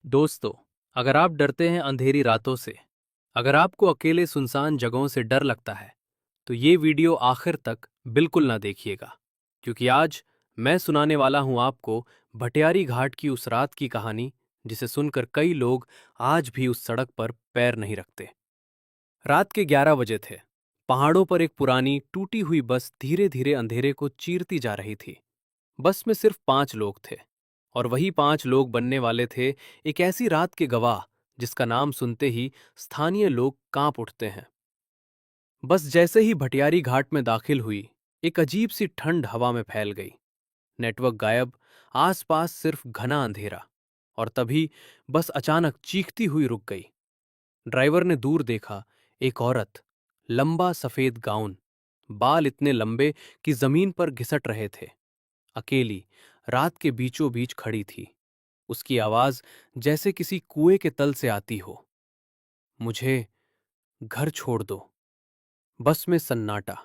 दोस्तों, अगर आप डरते हैं अंधेरी रातों से, अगर आपको अकेले सुनसान जगहों से डर लगता है, तो ये वीडियो आखिर तक बिल्कुल ना देखिएगा, क्योंकि आज मैं सुनाने वाला हूं आपको भटियारी घाट की उस रात की कहानी, जिसे सुनकर कई लोग आज भी उस सड़क पर पैर नहीं रखते। रात के 11 बजे थे। पहाड़ों पर एक पुरानी टूटी हुई बस धीरे धीरे अंधेरे को चीरती जा रही थी। बस में सिर्फ 5 लोग थे, और वही 5 लोग बनने वाले थे एक ऐसी रात के गवाह जिसका नाम सुनते ही स्थानीय लोग कांप उठते हैं। बस जैसे ही भटियारी घाट में दाखिल हुई, एक अजीब सी ठंड हवा में फैल गई। नेटवर्क गायब, आसपास सिर्फ घना अंधेरा। और तभी बस अचानक चीखती हुई रुक गई। ड्राइवर ने दूर देखा, एक औरत, लंबा सफेद गाउन, बाल इतने लंबे कि जमीन पर घिसट रहे थे, अकेली रात के बीचों बीच खड़ी थी। उसकी आवाज जैसे किसी कुएं के तल से आती हो। मुझे घर छोड़ दो। बस में सन्नाटा।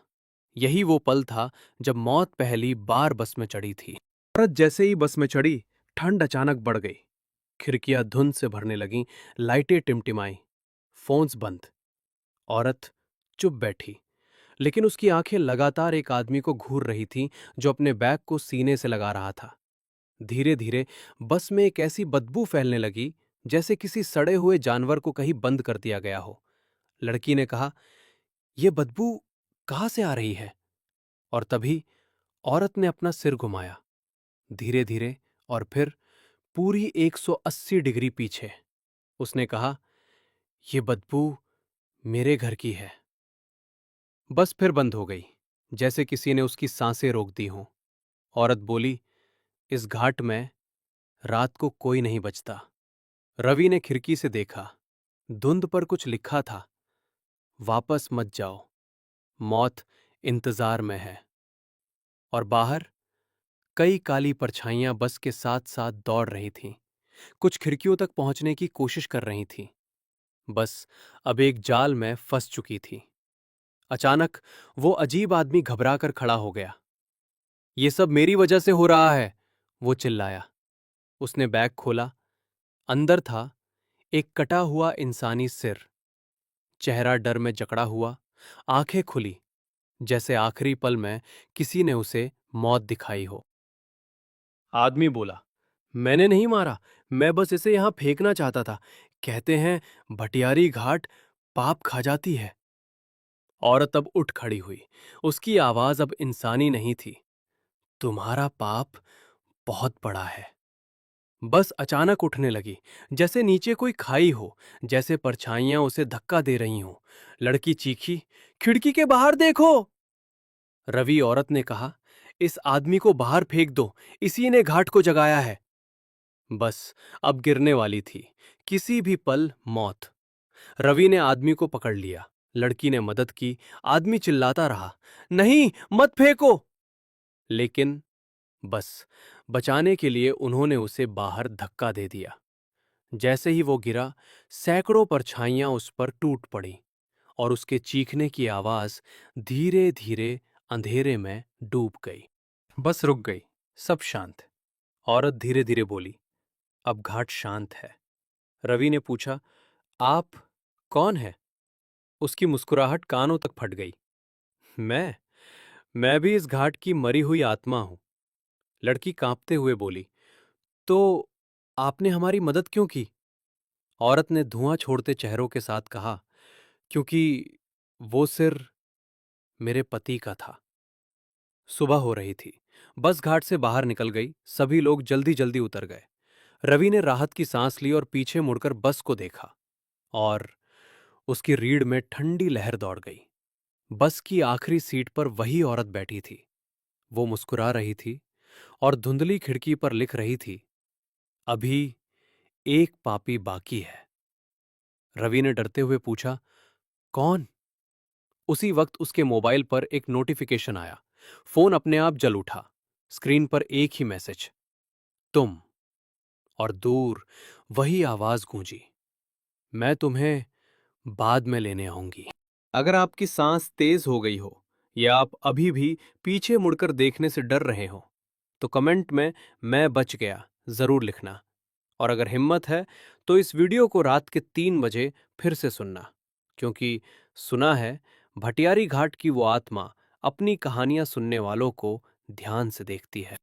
यही वो पल था जब मौत पहली बार बस में चढ़ी थी। औरत जैसे ही बस में चढ़ी, ठंड अचानक बढ़ गई। खिड़कियां धुंध से भरने लगीं, लाइटें टिमटिमाईं, फोन्स बंद। औरत चुप बैठी, लेकिन उसकी आंखें लगातार एक आदमी को घूर रही थीं जो अपने बैग को सीने से लगा रहा था। धीरे धीरे बस में एक ऐसी बदबू फैलने लगी जैसे किसी सड़े हुए जानवर को कहीं बंद कर दिया गया हो। लड़की ने कहा, यह बदबू कहाँ से आ रही है? और तभी औरत ने अपना सिर घुमाया, धीरे धीरे, और फिर पूरी 180 डिग्री पीछे। उसने कहा, यह बदबू मेरे घर की है। बस फिर बंद हो गई, जैसे किसी ने उसकी सांसें रोक दी हों। औरत बोली, इस घाट में रात को कोई नहीं बचता। रवि ने खिड़की से देखा। धुंध पर कुछ लिखा था, वापस मत जाओ, मौत इंतजार में है। और बाहर कई काली परछाइयां बस के साथ साथ दौड़ रही थीं। कुछ खिड़कियों तक पहुंचने की कोशिश कर रही थीं। बस अब एक जाल में फंस चुकी थी। अचानक वो अजीब आदमी घबराकर खड़ा हो गया। ये सब मेरी वजह से हो रहा है, वो चिल्लाया। उसने बैग खोला। अंदर था एक कटा हुआ इंसानी सिर, चेहरा डर में जकड़ा हुआ, आंखें खुली, जैसे आखिरी पल में किसी ने उसे मौत दिखाई हो। आदमी बोला, मैंने नहीं मारा, मैं बस इसे यहां फेंकना चाहता था। कहते हैं भटियारी घाट पाप खा जाती है। औरत अब उठ खड़ी हुई। उसकी आवाज अब इंसानी नहीं थी। तुम्हारा पाप बहुत बड़ा है। बस अचानक उठने लगी, जैसे नीचे कोई खाई हो, जैसे परछाइयां उसे धक्का दे रही हों। लड़की चीखी, खिड़की के बाहर देखो। रवि, औरत ने कहा, इस आदमी को बाहर फेंक दो, इसी ने घाट को जगाया है। बस अब गिरने वाली थी, किसी भी पल मौत। रवि ने आदमी को पकड़ लिया। लड़की ने मदद की। आदमी चिल्लाता रहा, नहीं मत फेंको। लेकिन बस बचाने के लिए उन्होंने उसे बाहर धक्का दे दिया। जैसे ही वो गिरा, सैकड़ों परछाइयां उस पर टूट पड़ी, और उसके चीखने की आवाज धीरे धीरे अंधेरे में डूब गई। बस रुक गई, सब शांत। औरत धीरे धीरे बोली, अब घाट शांत है। रवि ने पूछा, आप कौन है? उसकी मुस्कुराहट कानों तक फट गई। मैं भी इस घाट की मरी हुई आत्मा हूं। लड़की कांपते हुए बोली, तो आपने हमारी मदद क्यों की? औरत ने धुआं छोड़ते चेहरों के साथ कहा, क्योंकि वो सिर मेरे पति का था। सुबह हो रही थी। बस घाट से बाहर निकल गई। सभी लोग जल्दी जल्दी उतर गए। रवि ने राहत की सांस ली और पीछे मुड़कर बस को देखा, और उसकी रीढ़ में ठंडी लहर दौड़ गई। बस की आखिरी सीट पर वही औरत बैठी थी। वो मुस्कुरा रही थी और धुंधली खिड़की पर लिख रही थी, अभी एक पापी बाकी है। रवि ने डरते हुए पूछा, कौन? उसी वक्त उसके मोबाइल पर एक नोटिफिकेशन आया। फोन अपने आप जल उठा। स्क्रीन पर एक ही मैसेज, तुम। और दूर वही आवाज गूंजी, मैं तुम्हें बाद में लेने आऊंगी। अगर आपकी सांस तेज हो गई हो, या आप अभी भी पीछे मुड़कर देखने से डर रहे हो, तो कमेंट में मैं बच गया जरूर लिखना। और अगर हिम्मत है तो इस वीडियो को रात के 3 बजे फिर से सुनना, क्योंकि सुना है भटियारी घाट की वो आत्मा अपनी कहानियां सुनने वालों को ध्यान से देखती है।